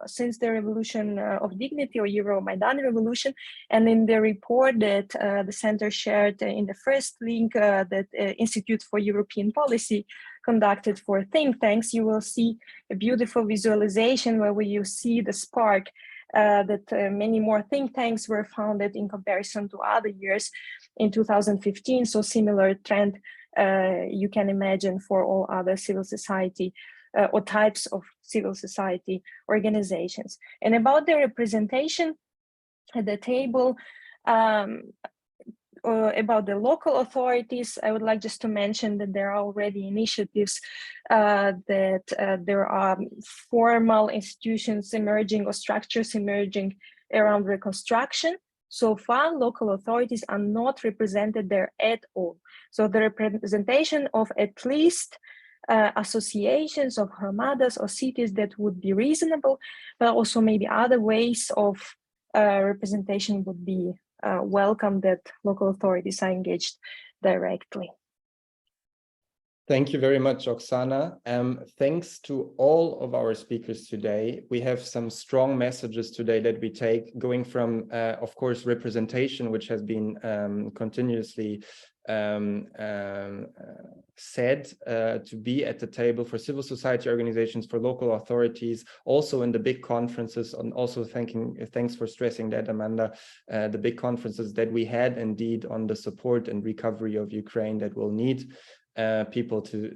since the Revolution of Dignity or Euromaidan Revolution. And in the report that the Center shared in the first link that Institute for European Policy conducted for think tanks, you will see a beautiful visualization where you see the spark that many more think tanks were founded in comparison to other years in 2015. So similar trend you can imagine for all other civil society or types of civil society organizations. And about the representation at the table, about the local authorities, I would like just to mention that there are already initiatives that there are formal institutions emerging or structures emerging around reconstruction. So far, local authorities are not represented there at all. So the representation of at least associations of armadas or cities that would be reasonable, but also maybe other ways of representation would be welcome, that local authorities are engaged directly.
Thank you very much, Oksana. Thanks to all of our speakers today. We have some strong messages today that we take, going from, of course, representation, which has been continuously said to be at the table for civil society organizations, for local authorities, also in the big conferences, and also thanks for stressing that, Amanda, the big conferences that we had indeed on the support and recovery of Ukraine that will need people to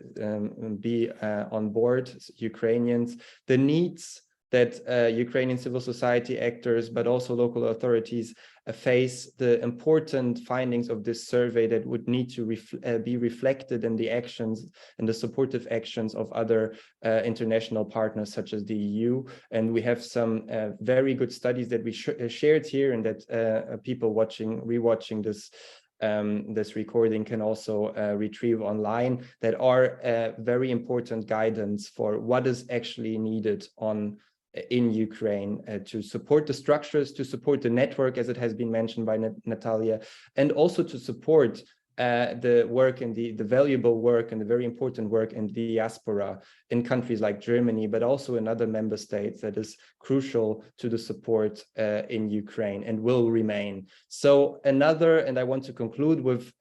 be on board, Ukrainians, the needs that Ukrainian civil society actors, but also local authorities face, the important findings of this survey that would need to be reflected in the actions and the supportive actions of other international partners such as the EU. And we have some very good studies that we shared here, and that people rewatching this this recording can also retrieve online, that are very important guidance for what is actually needed in Ukraine to support the structures, to support the network, as it has been mentioned by Nataliya, and also to support the work and the valuable work and the very important work in the diaspora in countries like Germany, but also in other member states, that is crucial to the support in Ukraine and will remain. So and I want to conclude with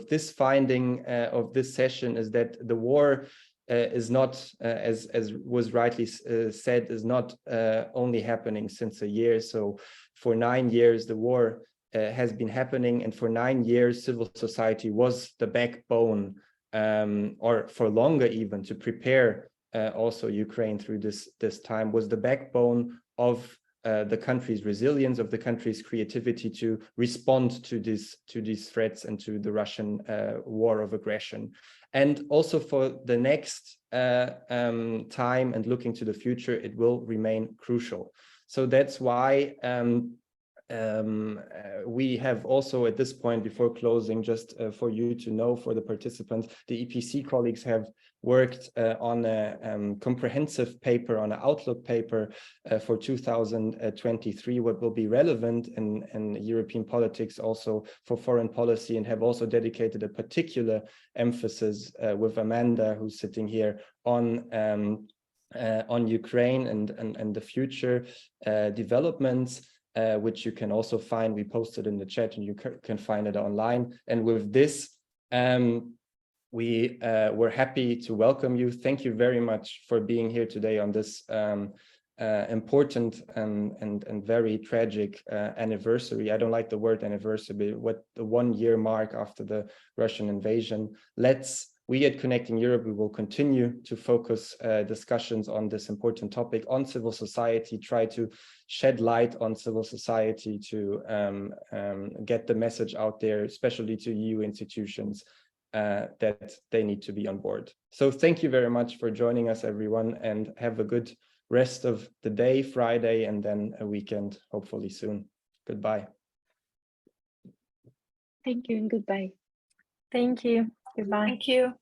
this finding of this session, is that the war is not, as was rightly said, is not only happening since a year. So for 9 years, the war has been happening, and for 9 years, civil society was the backbone, or for longer even, to prepare also Ukraine through this time, was the backbone of the country's resilience, of the country's creativity to respond to these threats and to the Russian war of aggression. And also for the next time and looking to the future, it will remain crucial. So that's why we have also at this point, before closing, just for you to know, for the participants, the EPC colleagues have worked on a comprehensive paper, on an outlook paper for 2023, what will be relevant in European politics, also for foreign policy, and have also dedicated a particular emphasis with Amanda, who's sitting here, on Ukraine and the future developments, which you can also find. We posted in the chat, and you can find it online. And with this, we're happy to welcome you. Thank you very much for being here today on this important and very tragic anniversary. I don't like the word anniversary, but the 1 year mark after the Russian invasion. We at Connecting Europe, we will continue to focus discussions on this important topic, on civil society, try to shed light on civil society to get the message out there, especially to EU institutions, that they need to be on board. So thank you very much for joining us, everyone, and have a good rest of the day, Friday, and then a weekend, hopefully soon. Goodbye.
Thank you and goodbye.
Thank you. Goodbye.
Thank you.